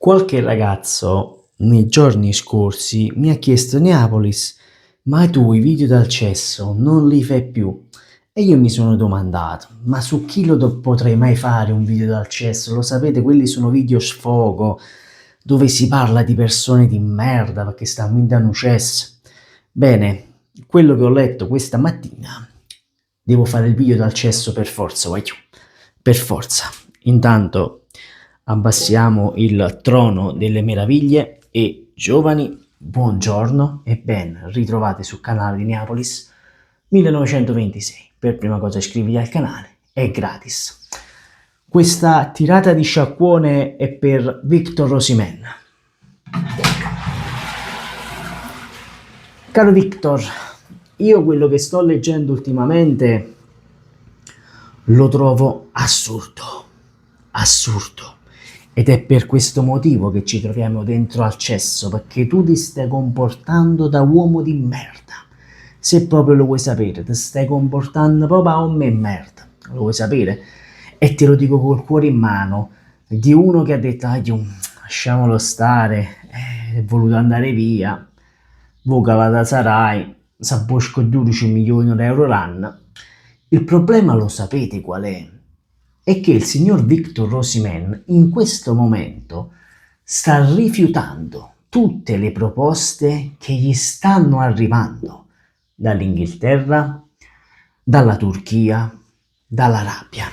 Qualche ragazzo nei giorni scorsi mi ha chiesto Neapolis, ma tu i video dal cesso non li fai più? E io mi sono domandato, ma su chi potrei mai fare un video dal cesso? Lo sapete, quelli sono video sfogo, dove si parla di persone di merda perché stanno in un cesso. Bene, quello che ho letto questa mattina, devo fare il video dal cesso per forza, voglio. Per forza. Intanto abbassiamo il trono delle meraviglie e giovani, buongiorno e ben ritrovati sul canale di Neapolis 1926. Per prima cosa iscriviti al canale, è gratis. Questa tirata di sciacquone è per Victor Osimhen. Caro Victor, io quello che sto leggendo ultimamente lo trovo assurdo. Ed è per questo motivo che ci troviamo dentro al cesso, perché tu ti stai comportando da uomo di merda. Se proprio lo vuoi sapere, ti stai comportando proprio a me merda. Lo vuoi sapere? E te lo dico col cuore in mano, di uno che ha detto, lasciamolo stare, è voluto andare via, voga da Sarai, s'abbosco 12 milioni di euro l'anno. Il problema lo sapete qual è? È che il signor Victor Osimhen in questo momento sta rifiutando tutte le proposte che gli stanno arrivando dall'Inghilterra, dalla Turchia, dall'Arabia.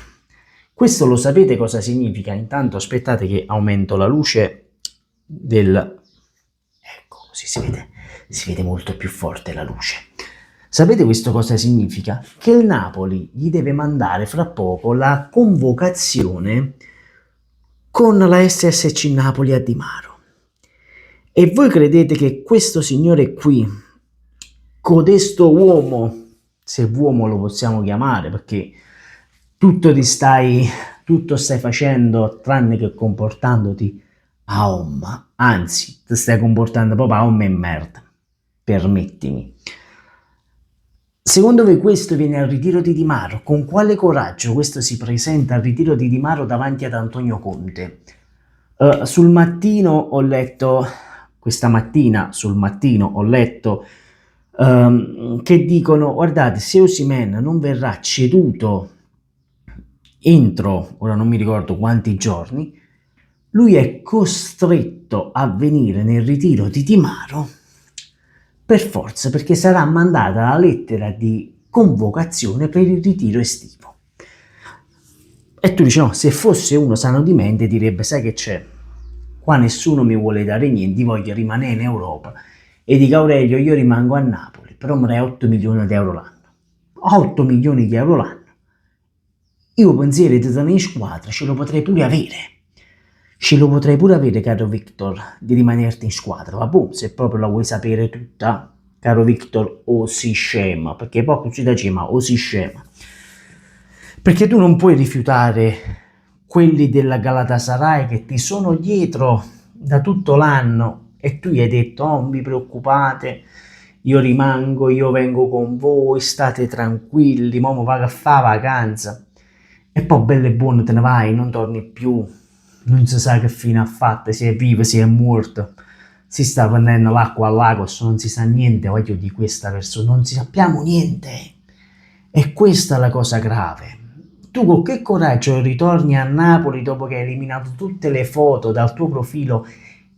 Questo lo sapete cosa significa? Intanto aspettate che aumento la luce del... Ecco, così si vede molto più forte la luce. Sapete questo cosa significa? Che il Napoli gli deve mandare fra poco la convocazione con la SSC Napoli a Di Maro. E voi credete che questo signore qui, codesto uomo, se uomo lo possiamo chiamare, perché tutto stai facendo tranne che comportandoti a omma, anzi ti stai comportando proprio a omma e merda, permettimi. Secondo voi questo viene al ritiro di Di Maro? Con quale coraggio questo si presenta al ritiro di Di Maro davanti ad Antonio Conte? Sul mattino ho letto, questa mattina sul mattino ho letto che dicono, guardate, se Osimhen non verrà ceduto entro, ora non mi ricordo quanti giorni, lui è costretto a venire nel ritiro di Di Maro per forza, perché sarà mandata la lettera di convocazione per il ritiro estivo. E tu dici, no, se fosse uno sano di mente direbbe, sai che c'è? Qua nessuno mi vuole dare niente, voglio rimanere in Europa. E dico, Aurelio, io rimango a Napoli, però mi dai 8 milioni di euro l'anno. 8 milioni di euro l'anno. Io pensiero di tenere in squadra ce lo potrei pure avere. Ce lo potrei pure avere, caro Victor, di rimanerti in squadra. Ma boh, se proprio la vuoi sapere tutta, caro Victor, o si scema, perché poco ci dice, ma o si scema. Perché tu non puoi rifiutare quelli della Galatasaray che ti sono dietro da tutto l'anno e tu gli hai detto, oh, non vi preoccupate, io rimango, io vengo con voi, state tranquilli, mo vado a fare vacanza. E poi bello e buono te ne vai, non torni più. Non si sa che fine ha fatto, se è vivo, se è morto. Si sta prendendo l'acqua al lago, non si sa niente, voglio di questa persona, non si sappiamo niente. E questa è la cosa grave. Tu con che coraggio ritorni a Napoli dopo che hai eliminato tutte le foto dal tuo profilo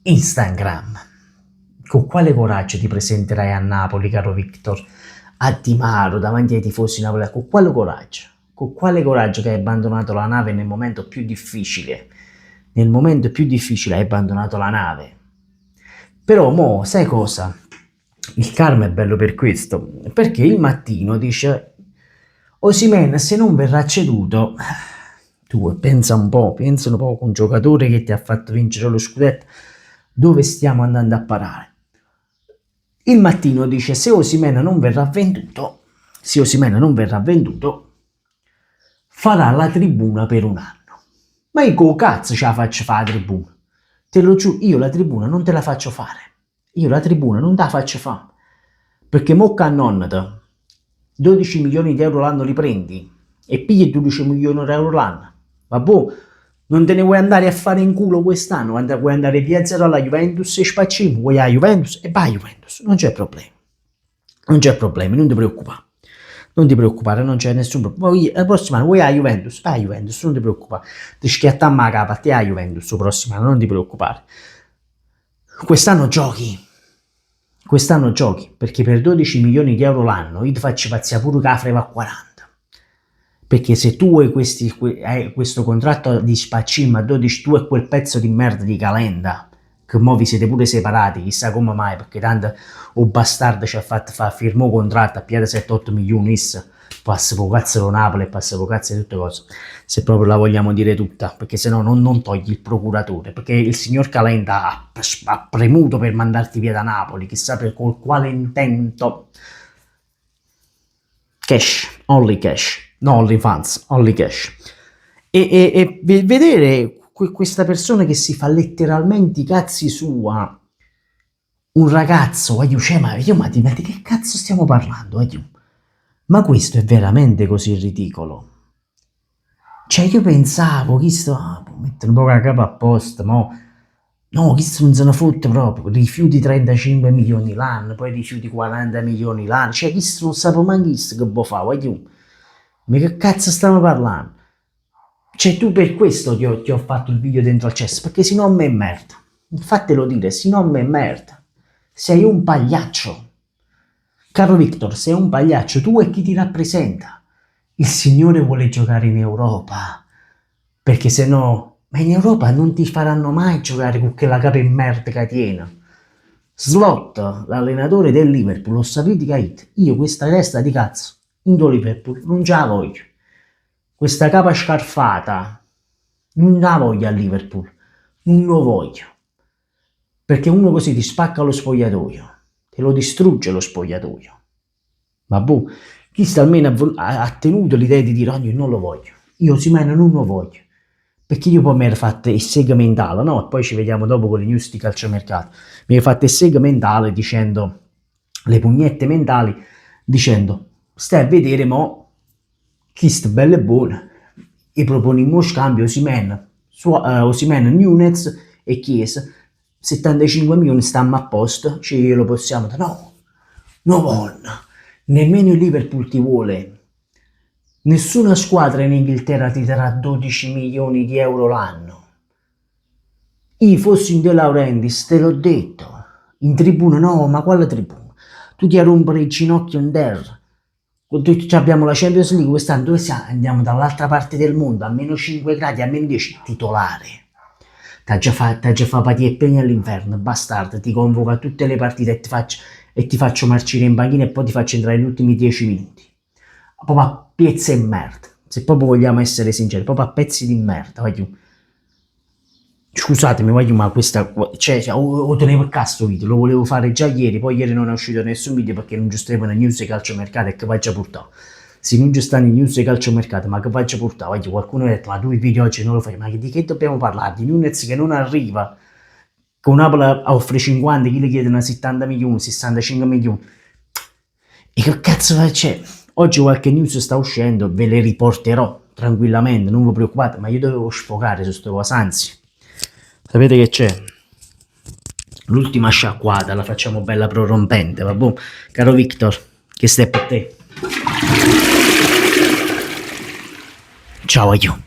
Instagram? Con quale coraggio ti presenterai a Napoli, caro Victor? A Di Maro, davanti ai tifosi napoletani? Con quale coraggio? Con quale coraggio che hai abbandonato la nave nel momento più difficile? Nel momento più difficile hai abbandonato la nave. Però mo, sai cosa? Il karma è bello per questo, perché il mattino dice Osimhen se non verrà ceduto, tu pensa un po' un giocatore che ti ha fatto vincere lo scudetto, dove stiamo andando a parare? Il mattino dice se Osimhen non verrà venduto, farà la tribuna per un anno. Ma io con cazzo ce la faccio fare la tribuna? Te lo giuro, io la tribuna non te la faccio fare. Io la tribuna non te la faccio fare. Perché mo cannonata 12 milioni di euro l'anno li prendi e pigli 12 milioni di euro l'anno. Ma boh, Non te ne vuoi andare a fare in culo quest'anno, vuoi andare via 0 alla Juventus e spaccino, vuoi a Juventus e vai a Juventus, non c'è problema. Non c'è problema, non ti preoccupare. Non ti preoccupare, non c'è nessun problema. La prossima anno vuoi a Juventus, vai a Juventus, non ti preoccupare. Ti schiattammo la capa a te a Juventus, la prossima anno, non ti preoccupare. Quest'anno giochi, perché per 12 milioni di euro l'anno io ti faccio pazzia pure che la freva a 40. Perché se tu hai questo contratto di spaccim a 12, tu e quel pezzo di merda di Calenda, che mo vi siete pure separati, chissà come mai, perché tanto o bastardo ci ha fatto firmò un contratto a piede 7-8 milioni, passa po' cazzo lo Napoli e passa po' cazzo di tutte cose, se proprio la vogliamo dire tutta, perché se no non togli il procuratore, perché il signor Calenda ha premuto per mandarti via da Napoli, chissà col quale intento. Cash, only cash. No, OnlyFans, only cash. E vedere questa persona che si fa letteralmente i cazzi sua, un ragazzo, cioè, ma di che cazzo stiamo parlando? Ma questo è veramente così ridicolo. Cioè, io pensavo, chi sto, mettere un po' la capa a posto, mo. No, chi non se ne fotte proprio, rifiuti 35 milioni l'anno, poi rifiuti 40 milioni l'anno, cioè chi non sapevo manco che può fare, ma che cazzo stiamo parlando? Cioè tu per questo ti ho fatto il video dentro al cesso, perché se no me è merda. Fatelo dire, se no me è merda. Sei un pagliaccio. Caro Victor, sei un pagliaccio, tu e chi ti rappresenta. Il Signore vuole giocare in Europa, perché se no... Ma in Europa non ti faranno mai giocare con quella capa in merda che tiene. Slot, l'allenatore del Liverpool, lo sapete che ha? Io questa testa di cazzo in Liverpool non ce la voglio. Questa capa scarfata non la voglio a Liverpool, non lo voglio. Perché uno così ti spacca lo spogliatoio, te lo distrugge lo spogliatoio. Ma boh, chi sta almeno ha tenuto l'idea di dire oggi non lo voglio. Io Osimhen non lo voglio. Perché io poi mi ero fatto il segmentale, no? E poi ci vediamo dopo con le news di calciomercato. Mi ero fatto il segmentale dicendo, le pugnette mentali, dicendo, stai a vedere mo, chi sta bello e buono, e proponimo scambio Osimhen, Nunez e Chiesa, 75 milioni stiamo a posto, ce lo possiamo dare. No, no buona, nemmeno il Liverpool ti vuole. Nessuna squadra in Inghilterra ti darà 12 milioni di euro l'anno. Io fossi in De Laurentiis, te l'ho detto. In tribuna no, ma quale tribuna? Tu ti a rompere il ginocchio in terra. Abbiamo la Champions League quest'anno, dove siamo? Andiamo dall'altra parte del mondo, a meno 5 gradi, a meno 10, titolare. T'ha già fatto patire e pegni all'inferno, bastardo, ti convoca a tutte le partite e ti faccio marcire in panchina e poi ti faccio entrare negli ultimi 10 minuti. Proprio a pezzi e merda, se proprio vogliamo essere sinceri, proprio a pezzi di merda, Scusatemi, ma questa, cioè, lo tenevo a caso video, lo volevo fare già ieri, poi ieri non è uscito nessun video perché non giustavo le news di calciomercato e che vai già portato. Se non giustano le news di calciomercato, ma che vai già portato? Qualcuno ha detto, ma tu i video oggi non lo fai, ma di che dobbiamo parlare? Di Nunez che non arriva, con Napoli offre 50, chi le chiedono 70 milioni, 65 milioni. E che cazzo c'è? Oggi qualche news sta uscendo, ve le riporterò tranquillamente, non vi preoccupate, ma io dovevo sfogare su sto cose, anzi, sapete che c'è? L'ultima sciacquata, la facciamo bella prorompente, vabbè? Caro Victor, che stai per te? Ciao, aiuto.